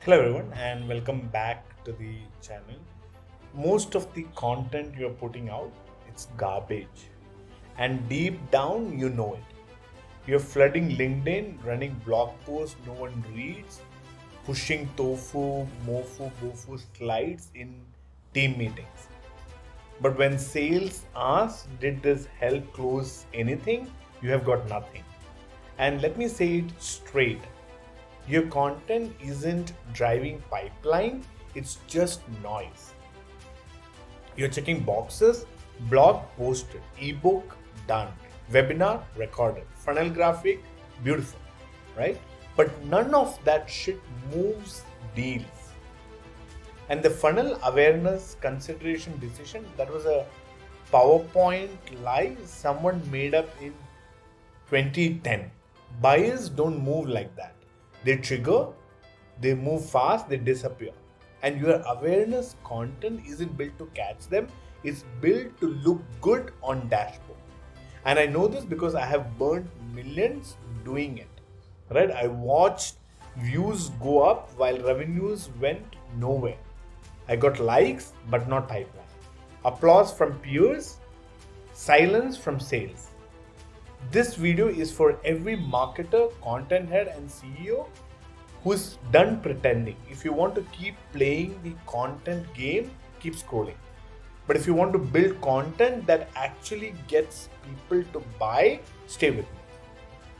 Hello everyone and welcome back to the channel. Most of the content you're putting out, it's garbage. And deep down you know it. You're flooding LinkedIn, running blog posts no one reads, pushing TOFU-MOFU-BOFU slides in team meetings. But when sales asks, did this help close anything? You have got nothing. And let me say it straight. Your content isn't driving pipeline, it's just noise. You're checking boxes, blog posted, ebook done, webinar recorded, funnel graphic beautiful, right? But none of that shit moves deals. And the funnel awareness consideration decision, that was a PowerPoint lie someone made up in 2010. Buyers don't move like that. They trigger, they move fast, they disappear. And your awareness content isn't built to catch them, it's built to look good on dashboard. And I know this because I have burned millions doing it. Right? I watched views go up while revenues went nowhere. I got likes but not pipeline. Applause from peers, silence from sales. This video is for every marketer, content head, and CEO who's done pretending. If you want to keep playing the content game, keep scrolling. But if you want to build content that actually gets people to buy, stay with me.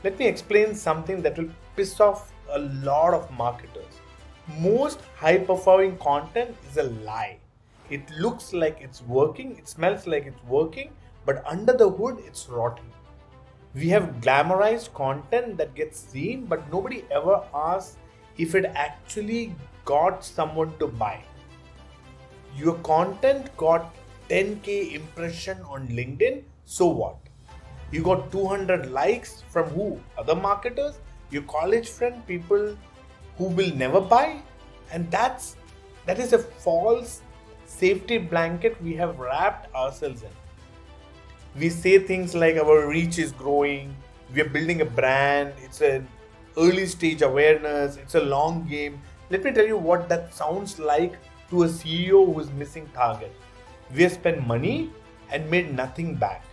Let me explain something that will piss off a lot of marketers. Most high performing content is a lie. It looks like it's working, it smells like it's working, but under the hood, it's rotten. We have glamorized content that gets seen, but nobody ever asks if it actually got someone to buy. Your content got 10k impression on LinkedIn, so what? You got 200 likes from who? Other marketers? Your college friend? People who will never buy? And that is a false safety blanket we have wrapped ourselves in. We say things like our reach is growing, we are building a brand, it's an early stage awareness, it's a long game. Let me tell you what that sounds like to a CEO who is missing target. We have spent money and made nothing back.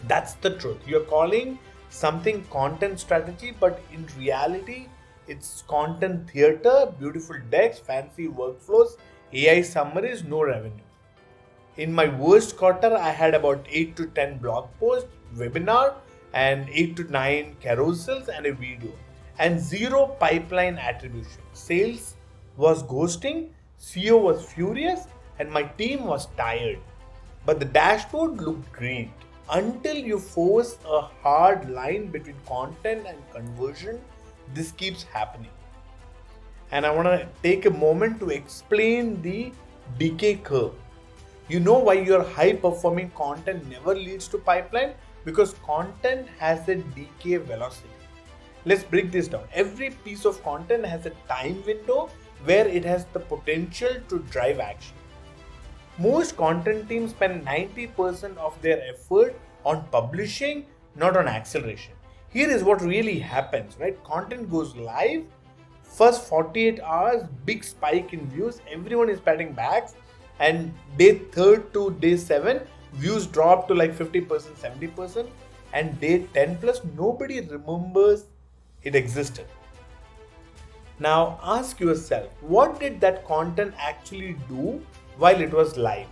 That's the truth. You're calling something content strategy, but in reality, it's content theater, beautiful decks, fancy workflows, AI summaries, no revenue. In my worst quarter, I had about 8 to 10 blog posts, webinar, and 8 to 9 carousels and a video, and zero pipeline attribution. Sales was ghosting, CEO was furious, and my team was tired. But the dashboard looked great. Until you force a hard line between content and conversion, this keeps happening. And I want to take a moment to explain the decay curve. You know why your high performing content never leads to pipeline? Because content has a decay velocity. Let's break this down. Every piece of content has a time window where it has the potential to drive action. Most content teams spend 90% of their effort on publishing, not on acceleration. Here is what really happens, right? Content goes live, first 48 hours, big spike in views, everyone is patting backs, and day 3rd to day 7, views drop to like 50%, 70%, and day 10 plus, nobody remembers it existed. Now ask yourself, what did that content actually do while it was live?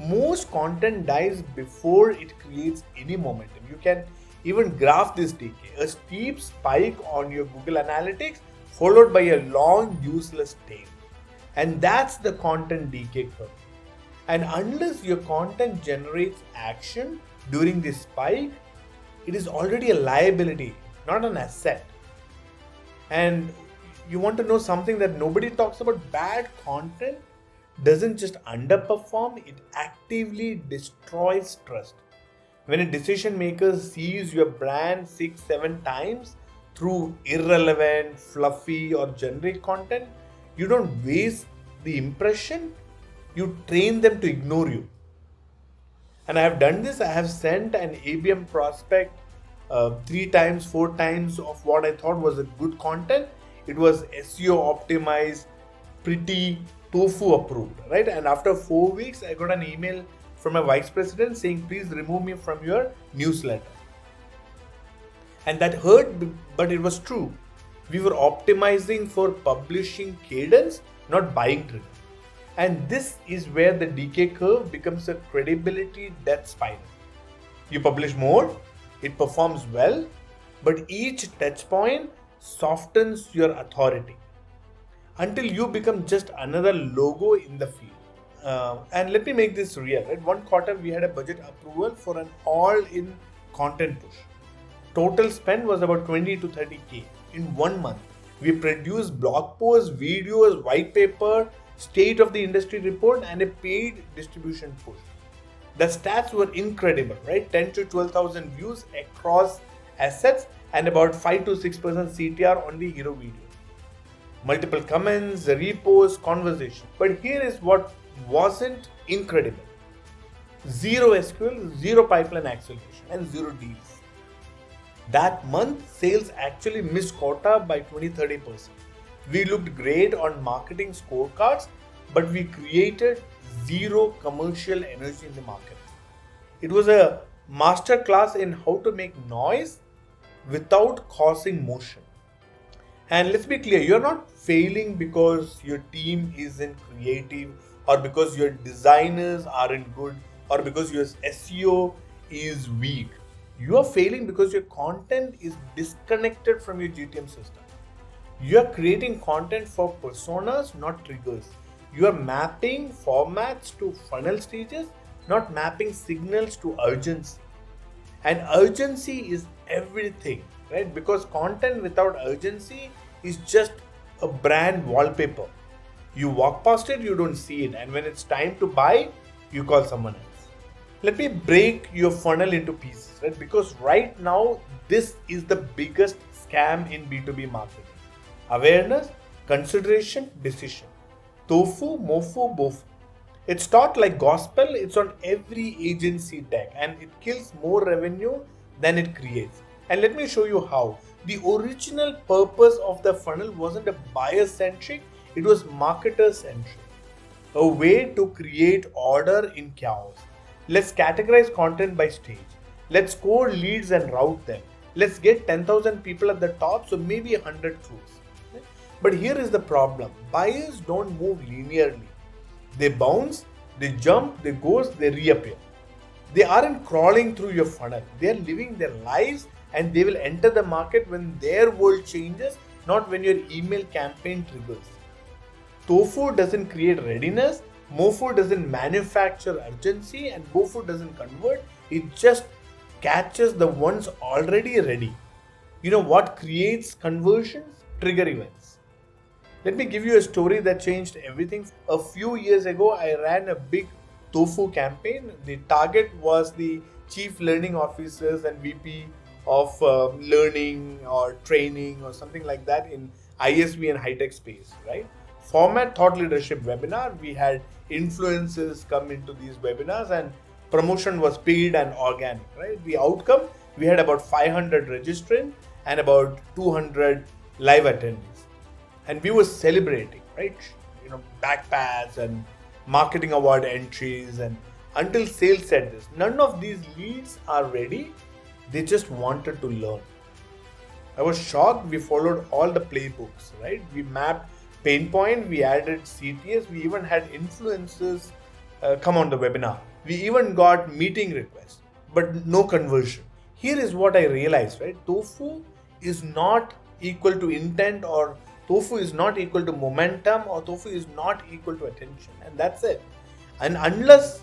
Most content dies before it creates any momentum. You can even graph this decay. A steep spike on your Google Analytics followed by a long useless tail. And that's the content decay curve. And unless your content generates action during this spike, it is already a liability, not an asset. And you want to know something that nobody talks about? Bad content doesn't just underperform, it actively destroys trust. When a decision maker sees your brand 6-7 times through irrelevant, fluffy, or generic content, you don't waste the impression, you train them to ignore you. And I have done this. I have sent an ABM prospect 3 times, 4 times of what I thought was a good content. It was SEO optimized, pretty TOFU approved, right? And after 4 weeks, I got an email from a vice president saying, please remove me from your newsletter. And that hurt, but it was true. We were optimizing for publishing cadence, not buying trigger. And this is where the decay curve becomes a credibility death spiral. You publish more, it performs well, but each touch point softens your authority until you become just another logo in the field. And let me make this real. Right? One quarter we had a budget approval for an all-in content push. Total spend was about 20 to 30K. In 1 month, we produced blog posts, videos, white paper, state of the industry report, and a paid distribution push. The stats were incredible, right? 10 to 12,000 views across assets and about 5 to 6% CTR on the hero video. Multiple comments, reposts, conversation. But here is what wasn't incredible. Zero SQL, zero pipeline acceleration, and zero deals. That month, sales actually missed quota by 20-30%. We looked great on marketing scorecards, but we created zero commercial energy in the market. It was a master class in how to make noise without causing motion. And let's be clear, you're not failing because your team isn't creative, or because your designers aren't good, or because your SEO is weak. You are failing because your content is disconnected from your GTM system. You are creating content for personas, not triggers. You are mapping formats to funnel stages, not mapping signals to urgency. And urgency is everything, right? Because content without urgency is just a brand wallpaper. You walk past it, you don't see it. And when it's time to buy, you call someone else. Let me break your funnel into pieces, right? Because right now, this is the biggest scam in B2B marketing. Awareness, consideration, decision. TOFU-MOFU-BOFU. It's taught like gospel, it's on every agency deck, and it kills more revenue than it creates. And let me show you how. The original purpose of the funnel wasn't a buyer-centric, it was marketer-centric. A way to create order in chaos. Let's categorize content by stage. Let's score leads and route them. Let's get 10,000 people at the top, so maybe 100 close. But here is the problem. Buyers don't move linearly. They bounce, they jump, they ghost, they reappear. They aren't crawling through your funnel. They are living their lives, and they will enter the market when their world changes, not when your email campaign triggers. TOFU doesn't create readiness, MOFU doesn't manufacture urgency, and BOFU doesn't convert. It just catches the ones already ready. You know what creates conversions? Trigger events. Let me give you a story that changed everything. A few years ago, I ran a big TOFU campaign. The target was the chief learning officers and VP of learning or training or something like that in ISV and high-tech space, right? Format, thought leadership webinar. We had influencers come into these webinars, and promotion was paid and organic, right? The outcome, we had about 500 registrants and about 200 live attendees. And we were celebrating, right? You know, backpats and marketing award entries, and until sales said this, none of these leads are ready. They just wanted to learn. I was shocked. We followed all the playbooks, right? We mapped pain point, we added CTS, we even had influencers come on the webinar. We even got meeting requests, but no conversion. Here is what I realized, right? TOFU is not equal to intent, or TOFU is not equal to momentum, or TOFU is not equal to attention, and that's it. And unless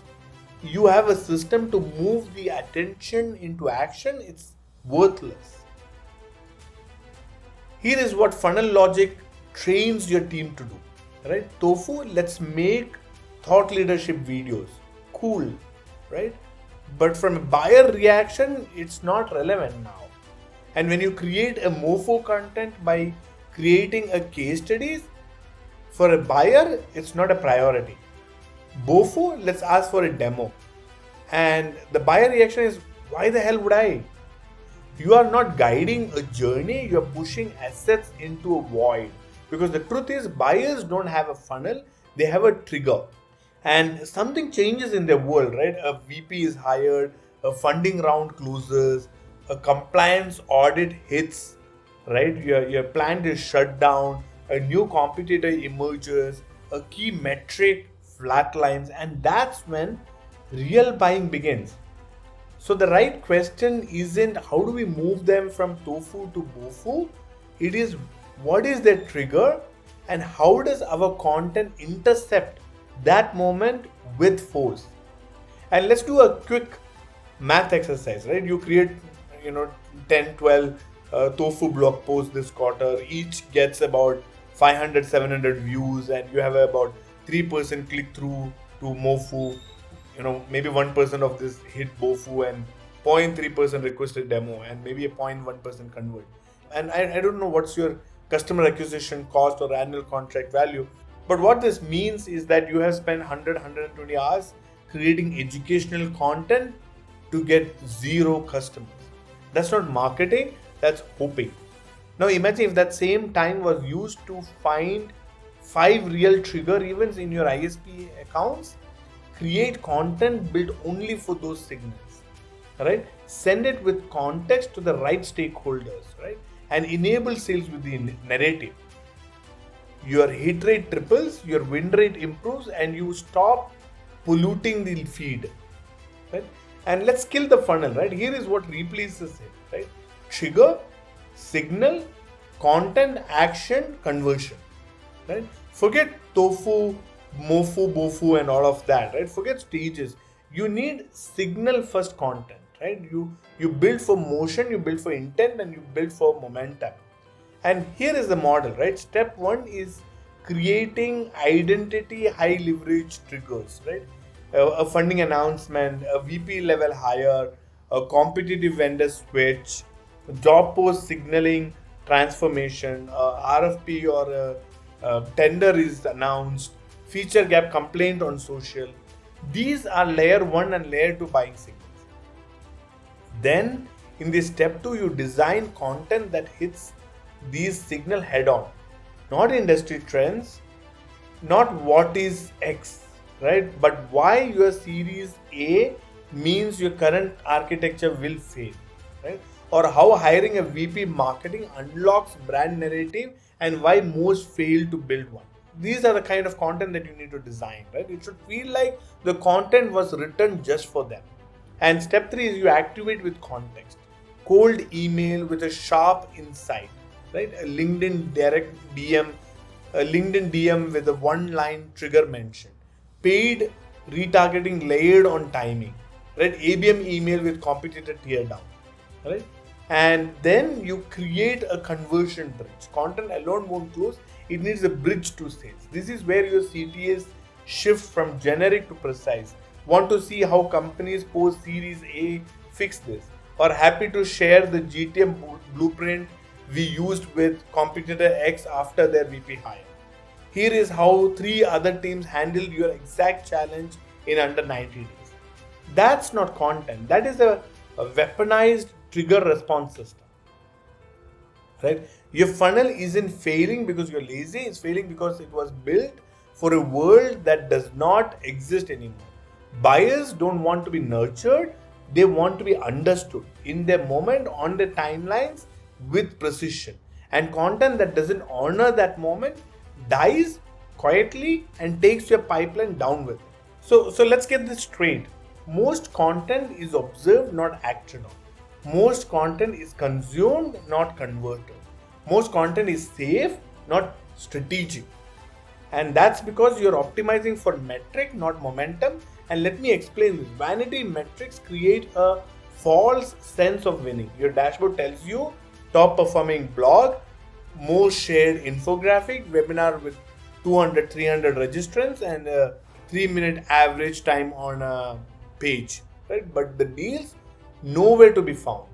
you have a system to move the attention into action, it's worthless. Here is what funnel logic trains your team to do, right? TOFU, let's make thought leadership videos. Cool, right? But from a buyer reaction, it's not relevant now. And when you create a MOFU content by creating a case studies, for a buyer, it's not a priority. BOFU, let's ask for a demo. And the buyer reaction is, why the hell would I? You are not guiding a journey, you are pushing assets into a void. Because the truth is, buyers don't have a funnel, they have a trigger. And something changes in their world, right? A VP is hired, a funding round closes, a compliance audit hits, right? Your plant is shut down, a new competitor emerges, a key metric flatlines, and that's when real buying begins. So the right question isn't how do we move them from tofu to bofu? It is what is their trigger and how does our content intercept that moment with force? And let's do a quick math exercise, right? You create, 10, 12 tofu blog posts this quarter. Each gets about 500, 700 views and you have about 3% click through to MOFU. Maybe 1% of this hit BOFU and 0.3% requested demo and maybe a 0.1% convert. And I don't know what's your customer acquisition cost or annual contract value. But what this means is that you have spent 100, 120 hours creating educational content to get 0 customers. That's not marketing, that's hoping. Now imagine if that same time was used to find 5 real trigger events in your ISP accounts. Create content built only for those signals, right? Send it with context to the right stakeholders, right? And enable sales with the narrative. Your hit rate triples, your win rate improves, and you stop polluting the feed, right? And let's kill the funnel, right? Here is what replaces it, right? Trigger, signal, content, action, conversion, right? Forget tofu, MOFU, BOFU and all of that, right? Forget stages. You need signal first content, right? You build for motion, you build for intent, and you build for momentum. And here is the model, right? Step 1 is creating identity high leverage triggers, right? A funding announcement, a VP level hire, a competitive vendor switch, job post signaling transformation, RFP or a tender is announced, feature gap complaint on social. These are layer 1 and layer 2 buying signals. Then in this step 2, you design content that hits these signal head on. Not industry trends, not what is X, right? But why your series A means your current architecture will fail, right? Or how hiring a VP marketing unlocks brand narrative and why most fail to build one. These are the kind of content that you need to design, right? It should feel like the content was written just for them. And step 3 is you activate with context. Cold email with a sharp insight, right? A LinkedIn direct DM, a LinkedIn DM with a 1-line trigger mention. Paid retargeting layered on timing, right? ABM email with competitor tear down, right? And then you create a conversion bridge. Content alone won't close. It needs a bridge to sales. This is where your CTAs shift from generic to precise. Want to see how companies post Series A fix this? Or happy to share the GTM blueprint we used with competitor X after their VP hire. Here is how 3 other teams handled your exact challenge in under 90 days. That's not content. That is a weaponized trigger response system. Right? Your funnel isn't failing because you're lazy, it's failing because it was built for a world that does not exist anymore. Buyers don't want to be nurtured, they want to be understood in their moment, on their timelines with precision. And content that doesn't honor that moment dies quietly and takes your pipeline down with it. So let's get this straight. Most content is observed, not acted on. Most content is consumed, not converted. Most content is safe, not strategic. And that's because you're optimizing for metric, not momentum. And let me explain this. Vanity metrics create a false sense of winning. Your dashboard tells you top performing blog, most shared infographic, webinar with 200, 300 registrants and a 3-minute average time on a page, right? But the deals nowhere to be found.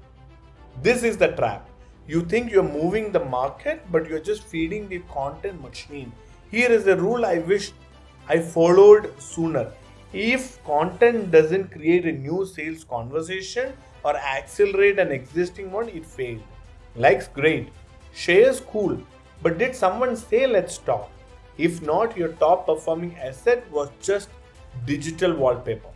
This is the trap. You think you're moving the market, but you're just feeding the content machine. Here is a rule I wish I followed sooner. If content doesn't create a new sales conversation or accelerate an existing one, it failed. Likes great, shares cool, but did someone say let's stop? If not, your top performing asset was just digital wallpaper.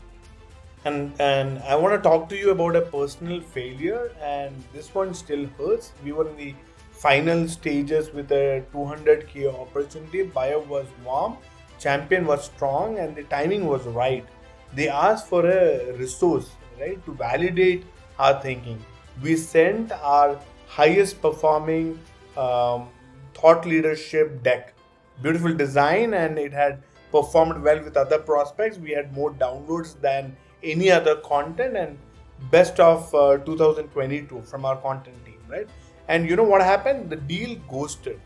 And I want to talk to you about a personal failure, and this one still hurts. We were in the final stages with a 200k opportunity. Buyer was warm, champion was strong, and the timing was right. They asked for a resource, right, to validate our thinking. We sent our highest performing thought leadership deck, beautiful design, and it had performed well with other prospects. We had more downloads than any other content, and best of 2022 from our content team, right? And you know what happened? The deal ghosted.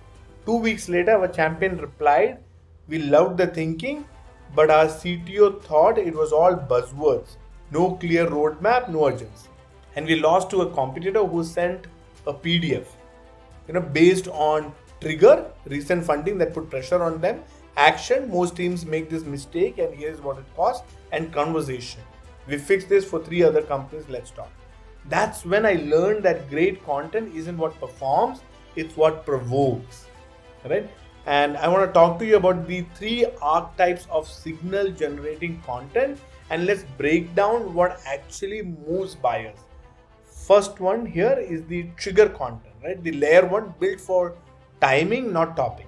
2 weeks later, our champion replied, we loved the thinking, but our CTO thought it was all buzzwords, no clear roadmap, no urgency. And we lost to a competitor who sent a PDF, based on trigger, recent funding that put pressure on them, action, most teams make this mistake, and here's what it costs, and conversation. We fixed this for 3 other companies, let's talk. That's when I learned that great content isn't what performs, it's what provokes, right? And I want to talk to you about the 3 archetypes of signal generating content, and let's break down what actually moves buyers. First one here is the trigger content, right? The layer 1 built for timing, not topic.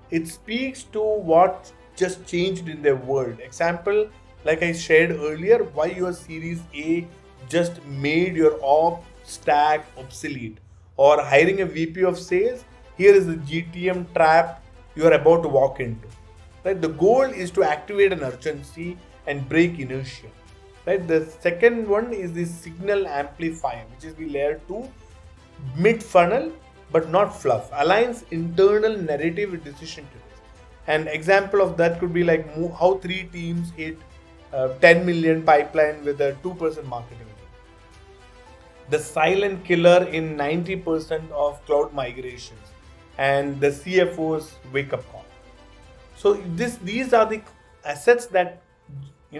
It speaks to what just changed in their world. Example, like I shared earlier, why your series A just made your op stack obsolete, or hiring a VP of sales. Here is the GTM trap you are about to walk into. Right? The goal is to activate an urgency and break inertia. Right? The second one is the signal amplifier, which is the layer 2, mid funnel but not fluff, aligns internal narrative with decision trees. An example of that could be like how 3 teams hit 10 million pipeline with a 2% marketing. The silent killer in 90% of cloud migrations, and the CFO's wake up call. So these are the assets that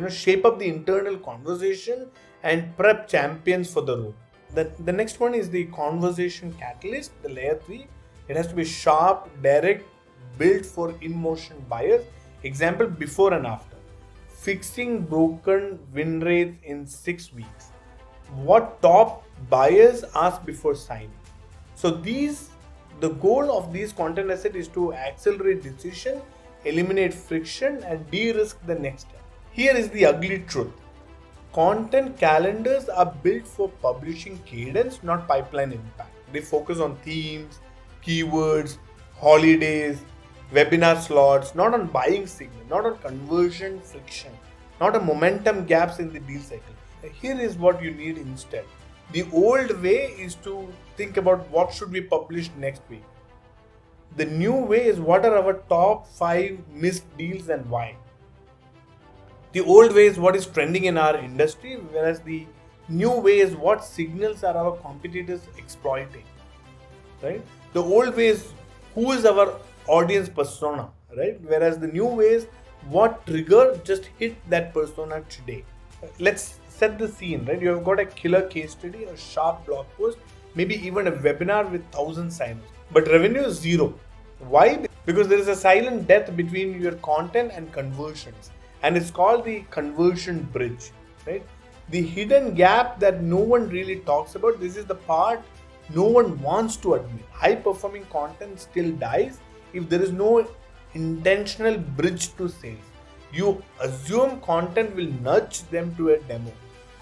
shape up the internal conversation and prep champions for the role. The next one is the conversation catalyst, the layer 3. It has to be sharp, direct, built for in-motion buyers. Example, before and after. Fixing broken win rates in 6 weeks. What top buyers ask before signing. So the goal of these content assets is to accelerate decision, eliminate friction, and de-risk the next step. Here is the ugly truth. Content calendars are built for publishing cadence, not pipeline impact. They focus on themes, keywords, holidays, webinar slots, not on buying signal, not on conversion friction, not on momentum gaps in the deal cycle. Here is what you need instead. The old way is to think about what should we publish next week. The new way is what are our top 5 missed deals and why. The old way is what is trending in our industry, whereas the new way is what signals are our competitors exploiting, right? The old way is who is our audience persona, right? Whereas the new way is what trigger just hit that persona today. Let's set the scene, right? You have got a killer case study, a sharp blog post, maybe even a webinar with 1,000 signups, but revenue is 0. Why? Because there is a silent death between your content and conversions, and it's called the conversion bridge, right? The hidden gap that no one really talks about. This is the part no one wants to admit. High performing content still dies if there is no intentional bridge to sales. You assume content will nudge them to a demo.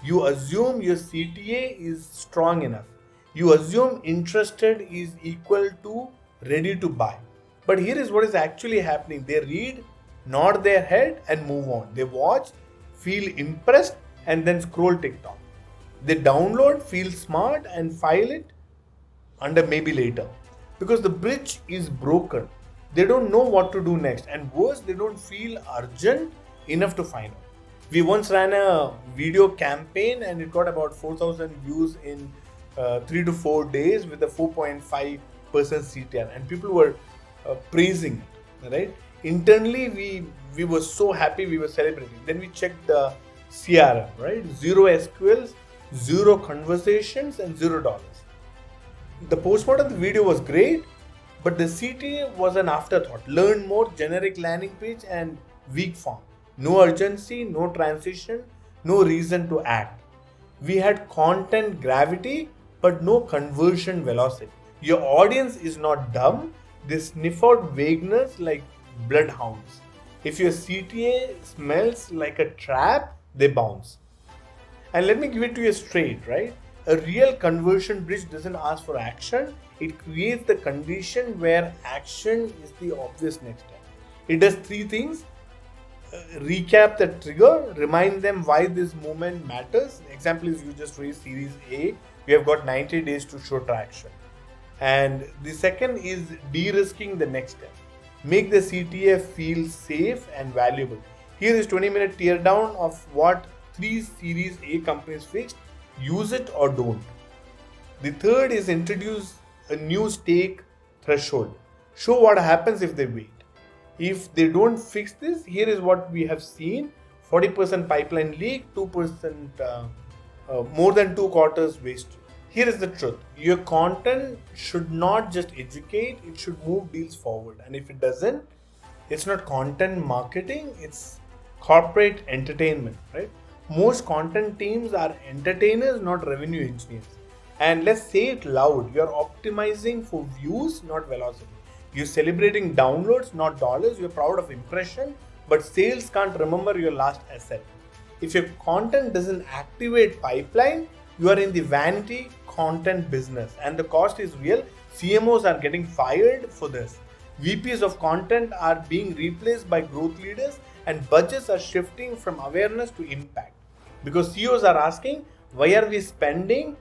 You assume your CTA is strong enough. You assume interested is equal to ready to buy. But here is what is actually happening. They read, nod their head and move on. They watch, feel impressed, and then scroll TikTok. They download, feel smart, and file it under maybe later. Because the bridge is broken. They don't know what to do next, and worse, they don't feel urgent enough to find out. We once ran a video campaign and it got about 4,000 views in 3 to 4 days with a 4.5% CTR, and people were praising it, right? Internally, we were so happy, we were celebrating. Then we checked the CRM, right? 0 SQLs, zero conversations, and $0. The postmortem of the video was great, but the CTA was an afterthought. Learn more, generic landing page, and weak form. No urgency, no transition, no reason to act. We had content gravity, but no conversion velocity. Your audience is not dumb, they sniff out vagueness like bloodhounds. If your CTA smells like a trap, they bounce. And let me give it to you straight, right? A real conversion bridge doesn't ask for action, it creates the condition where action is the obvious next step. It does three things: recap the trigger, remind them why this movement matters. Example is you just raised Series A, we have got 90 days to show traction. And the second is de-risking the next step. Make the CTA feel safe and valuable. Here is 20-minute teardown of what 3 Series A companies fixed. Use it or don't. The third is introduce a new stake threshold. Show what happens if they wait. If they don't fix this, here is what we have seen: 40% pipeline leak, 2% more than 2 quarters wasted. Here is the truth: your content should not just educate, it should move deals forward. And if it doesn't, it's not content marketing, it's corporate entertainment, right? Most content teams are entertainers, not revenue engineers. And let's say it loud: you're optimizing for views, not velocity. You're celebrating downloads, not dollars. You're proud of impression, but sales can't remember your last asset. If your content doesn't activate pipeline, you are in the vanity content business, and the cost is real. CMOs are getting fired for this. VPs of content are being replaced by growth leaders, and budgets are shifting from awareness to impact. Because CEOs are asking, why are we spending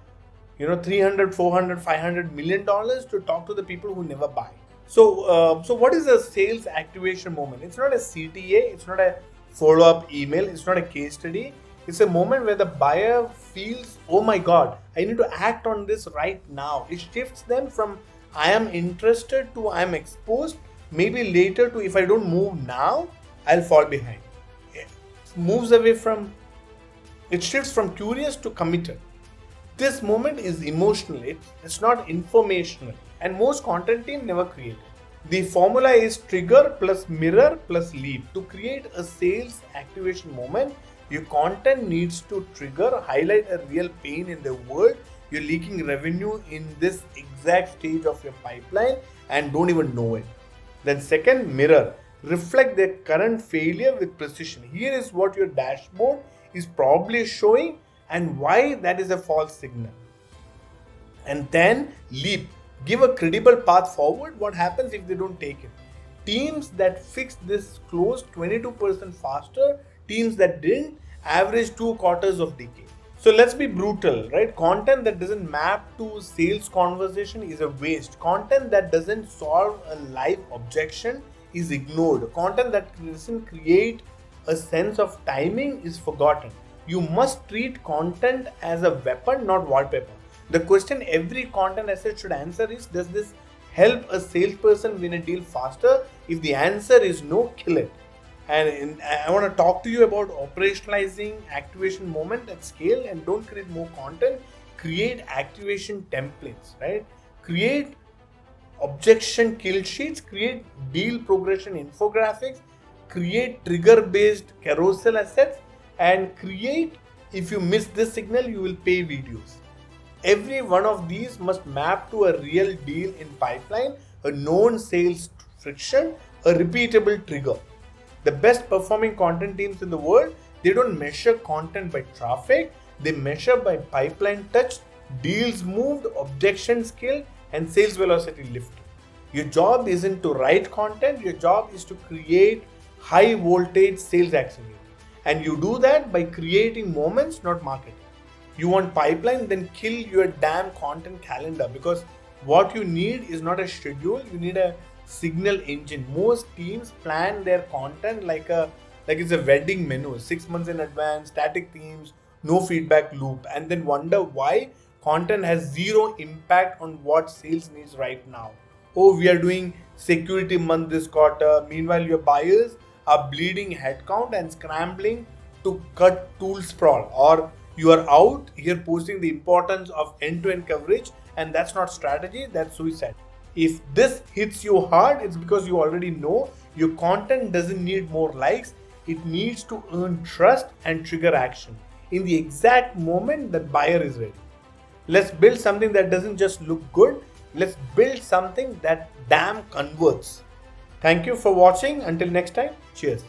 300, 400, 500 million dollars to talk to the people who never buy? So what is a sales activation moment? It's not a CTA, it's not a follow-up email, it's not a case study. It's a moment where the buyer feels, oh my God, I need to act on this right now. It shifts them from I am interested to I am exposed, maybe later to if I don't move now, I'll fall behind. It shifts from curious to committed. This moment is emotional, it's not informational, and most content teams never create it. The formula is trigger plus mirror plus lead. To create a sales activation moment, your content needs to trigger, highlight a real pain in the world. You're leaking revenue in this exact stage of your pipeline and don't even know it. Then second, mirror. Reflect their current failure with precision. Here is what your dashboard is probably showing and why that is a false signal. And then leap. Give a credible path forward. What happens if they don't take it? Teams that fixed this closed 22% faster. Teams that didn't average 2 quarters of decay. So let's be brutal, right? Content that doesn't map to sales conversation is a waste. Content that doesn't solve a live objection is ignored. Content that doesn't create a sense of timing is forgotten. You must treat content as a weapon, not wallpaper. The question every content asset should answer is, does this help a salesperson win a deal faster? If the answer is no, kill it. And I want to talk to you about operationalizing activation moment at scale. And don't create more content, create activation templates, right? Create objection kill sheets, create deal progression infographics, create trigger based carousel assets, and create, if you miss this signal, you will pay videos. Every one of these must map to a real deal in pipeline, a known sales friction, a repeatable trigger. The best performing content teams in the world, they don't measure content by traffic, they measure by pipeline touched, deals moved, objections killed, and sales velocity lifted. Your job isn't to write content, your job is to create high voltage sales accelerator. And you do that by creating moments, not marketing. You want pipeline, then kill your damn content calendar, because what you need is not a schedule, you need a signal engine. Most teams plan their content like it's a wedding menu, 6 months in advance, static themes, no feedback loop, and then wonder why content has zero impact on what sales needs right now. Oh, we are doing security month this quarter. Meanwhile, your buyers are bleeding headcount and scrambling to cut tool sprawl. Or You are out here posting the importance of end-to-end coverage, and that's not strategy, that's suicide. If this hits you hard, it's because you already know your content doesn't need more likes, it needs to earn trust and trigger action in the exact moment that buyer is ready. Let's build something that doesn't just look good, let's build something that damn converts. Thank you for watching. Until next time, cheers.